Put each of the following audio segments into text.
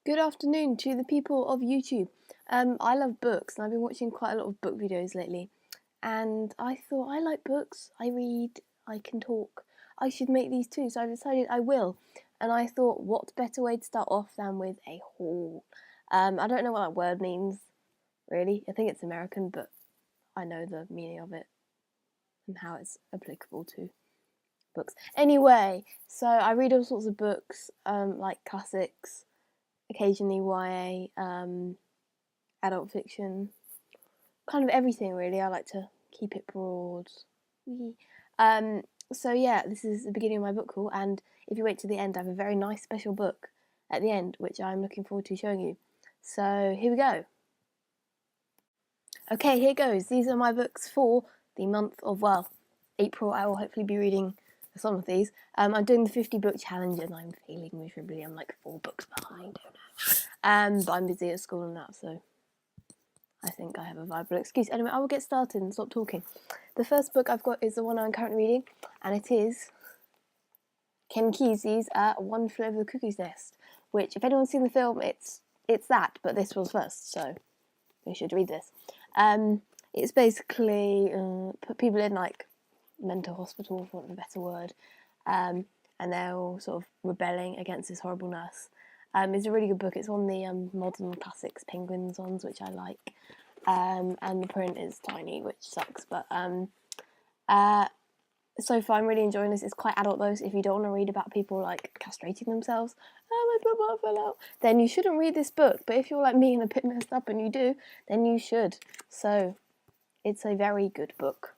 Good afternoon to the people of YouTube. I love books and I've been watching quite a lot of book videos lately. And I thought, I like books, I read, I can talk. I should make these too, so I decided I will. And I thought, what better way to start off than with a haul? I don't know what that word means, really. I think it's American, but I know the meaning of it and how it's applicable to books. Anyway, so I read all sorts of books, like classics, occasionally YA, adult fiction, kind of everything really. I like to keep it broad. Um, so yeah, this is the beginning of my book haul, and if you wait to the end, I have a very nice special book at the end, which I'm looking forward to showing you. So here we go. Okay, here goes. These are my books for the month of, April. I will hopefully be reading some of these. I'm doing the 50 book challenge and I'm failing miserably. I'm like 4 books behind. But I'm busy at school and that, so I think I have a viable excuse. Anyway, I will get started and stop talking. The first book I've got is the one I'm currently reading, and it is Ken Kesey's One Flew Over the Cuckoo's Nest, which, if anyone's seen the film, it's that, but this was first, so you should read this. It's basically put people in like mental hospital, for want of a better word, and they're all sort of rebelling against this horrible nurse. It's a really good book. It's one of the modern classics Penguins ones, which I like, and the print is tiny, which sucks. But so far I'm really enjoying this. It's quite adult though, so if you don't want to read about people like castrating themselves, oh my butt fell out, then you shouldn't read this book. But if you're like me and a bit messed up and you do, then you should. So it's a very good book.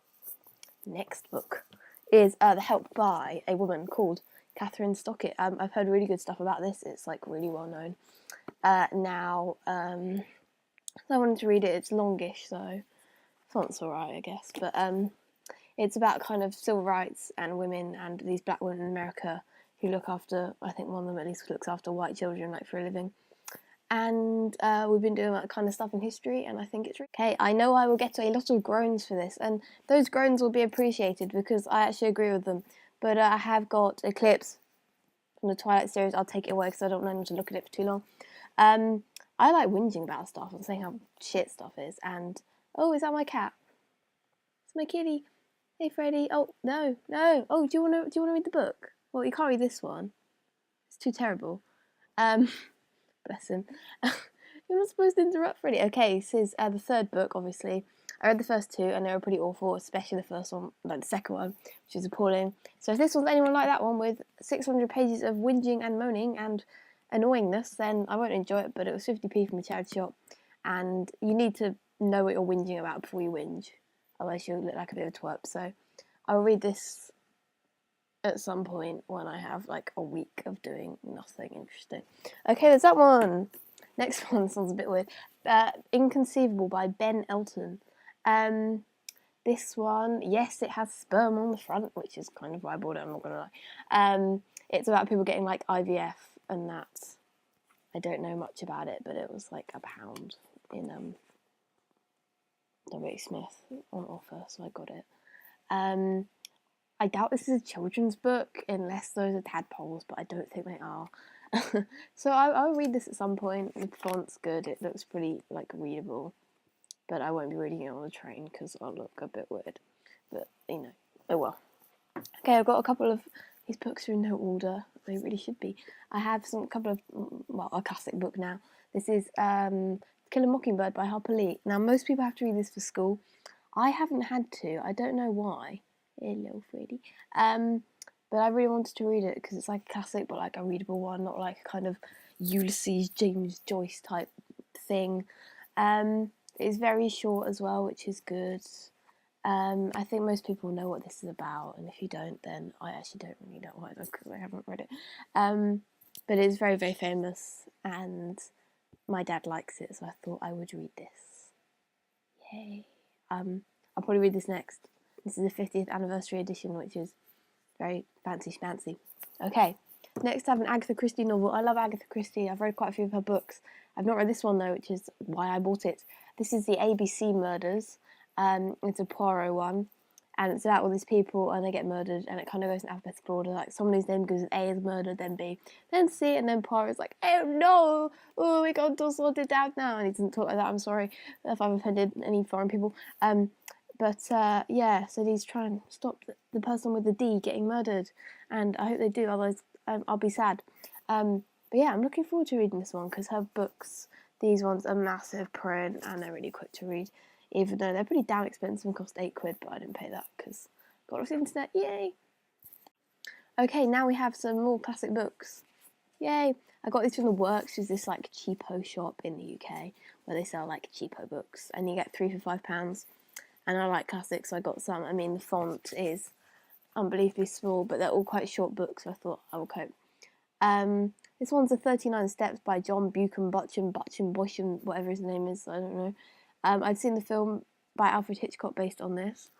Next book is The Help by a woman called Catherine Stockett. I've heard really good stuff about this. It's like really well known. I wanted to read it. It's longish, so font's alright, I guess. But it's about kind of civil rights and women and these black women in America who look after, I think one of them at least looks after white children like for a living. And we've been doing that kind of stuff in history, and I think it's okay. I know I will get a lot of groans for this, and those groans will be appreciated because I actually agree with them. But I have got a clips from the Twilight series. I'll take it away because I don't want to look at it for too long. I like whinging about stuff and saying how shit stuff is. And oh, is that my cat? It's my kitty. Hey, Freddie. Oh no. Oh, do you want to read the book? Well, you can't read this one. It's too terrible. Bless him. You're not supposed to interrupt Freddie. Okay, this is the third book, obviously. I read the first 2 and they were pretty awful, especially the first one, like the second one, which is appalling. So if this one's anyone like that one with 600 pages of whinging and moaning and annoyingness, then I won't enjoy it, but it was 50p from a charity shop, and you need to know what you're whinging about before you whinge, otherwise you'll look like a bit of a twerp. So I'll read this at some point when I have like a week of doing nothing interesting. Okay, there's that one. Next one sounds a bit weird. Inconceivable by Ben Elton. This one, yes, it has sperm on the front, which is kind of why I bought it, I'm not gonna lie. It's about people getting like IVF and that. I don't know much about it, but it was like £1 in W. Smith on offer, so I got it. I doubt this is a children's book unless those are tadpoles, but I don't think they are. So I'll read this at some point. The font's good. It looks pretty like readable, but I won't be reading it on the train because I'll look a bit weird. But oh well. Okay, I've got a couple of these books are in no order. They really should be. I have a classic book now. This is Kill a Mockingbird by Harper Lee. Now most people have to read this for school. I haven't had to. I don't know why. Hello, Freddie. But I really wanted to read it because it's like a classic, but like a readable one, not like a kind of Ulysses James Joyce type thing. It's very short as well, which is good. I think most people know what this is about, and if you don't, then I actually don't really know either because I haven't read it. But it's very, very famous, and my dad likes it, so I thought I would read this. Yay! I'll probably read this next. This is the 50th anniversary edition, which is very fancy schmancy. Okay, next I have an Agatha Christie novel. I love Agatha Christie. I've read quite a few of her books. I've not read this one though, which is why I bought it. This is the ABC Murders. It's a Poirot one, and it's about all these people and they get murdered, and it kind of goes in alphabetical order. Like someone whose name goes with A is murdered, then B, then C, and then Poirot's like, oh no, oh we got all sorted out now, and he doesn't talk like that. I'm sorry if I've offended any foreign people. Yeah, so he's trying to stop the person with the D getting murdered, and I hope they do, otherwise I'll be sad. But yeah, I'm looking forward to reading this one because her books, these ones are massive print and they're really quick to read, even though they're pretty damn expensive and cost £8, but I didn't pay that because got it off the internet, yay! Okay, now we have some more classic books. Yay! I got these from The Works, which is this like cheapo shop in the UK where they sell like cheapo books, and you get 3 for £5. And I like classics, so I got some. I mean, the font is unbelievably small, but they're all quite short books, so I thought I will cope. This one's a 39 Steps by John Buchan Boychan, whatever his name is, I don't know. I'd seen the film by Alfred Hitchcock based on this.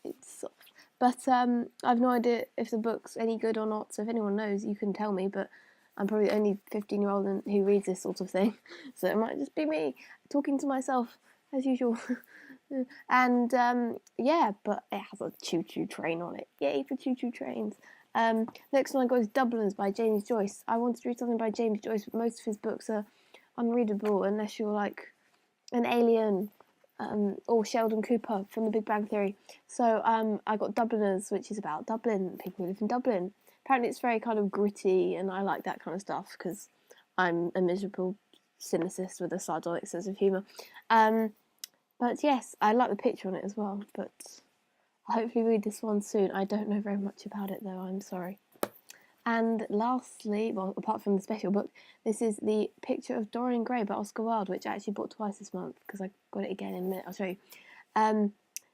It's soft. But I've no idea if the book's any good or not, so if anyone knows, you can tell me, but I'm probably the only 15-year-old who reads this sort of thing, so it might just be me talking to myself, as usual. And yeah, but it has a choo-choo train on it. Yay for choo-choo trains. Next one I got is Dubliners by James Joyce. I wanted to read something by James Joyce, but most of his books are unreadable unless you're like an alien or Sheldon Cooper from The Big Bang Theory. So I got Dubliners, which is about Dublin, people who live in Dublin. Apparently it's very kind of gritty, and I like that kind of stuff because I'm a miserable cynicist with a sardonic sense of humour. But yes, I like the picture on it as well, but I'll hopefully read this one soon. I don't know very much about it though, I'm sorry. And lastly, well, apart from the special book, this is The Picture of Dorian Gray by Oscar Wilde, which I actually bought twice this month because I got it again in a minute. I'll show you.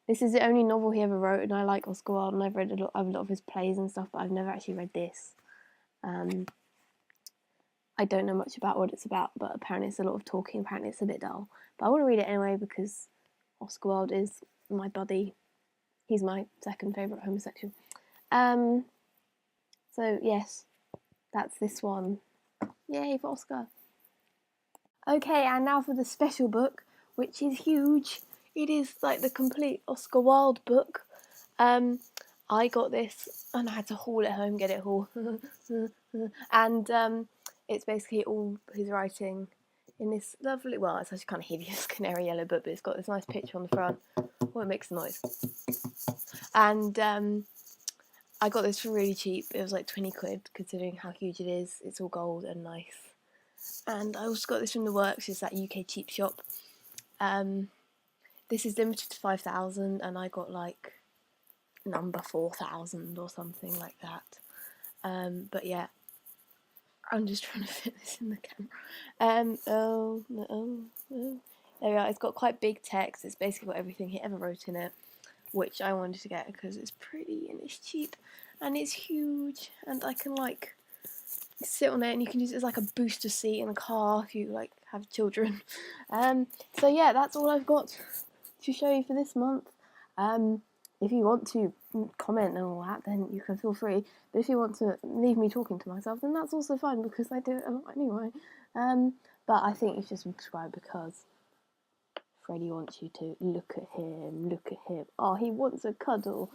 This is the only novel he ever wrote, and I like Oscar Wilde, and I've read a lot of his plays and stuff, but I've never actually read this. I don't know much about what it's about, but apparently it's a lot of talking. Apparently it's a bit dull, but I want to read it anyway because Oscar Wilde is my buddy. He's my second favourite homosexual. So yes, that's this one. Yay for Oscar. Okay, and now for the special book, which is huge. It is like the complete Oscar Wilde book. I got this and I had to haul it home, get it haul. And it's basically all his writing in this lovely, well, it's actually kind of hideous canary yellow book, but it's got this nice picture on the front. Oh, it makes a noise. And I got this for really cheap. It was like £20, considering how huge it is. It's all gold and nice. And I also got this from The Works, it's that UK cheap shop. This is limited to 5,000, and I got like number 4,000 or something like that. But yeah, I'm just trying to fit this in the camera. There we are. It's got quite big text. It's basically got everything he ever wrote in it, which I wanted to get because it's pretty and it's cheap and it's huge, and I can like sit on it, and you can use it as like a booster seat in a car if you like have children. So yeah, that's all I've got to show you for this month. If you want to comment and all that, then you can feel free. But if you want to leave me talking to myself, then that's also fine because I do it a lot anyway. But I think you should subscribe because Freddie wants you to look at him. Oh, he wants a cuddle.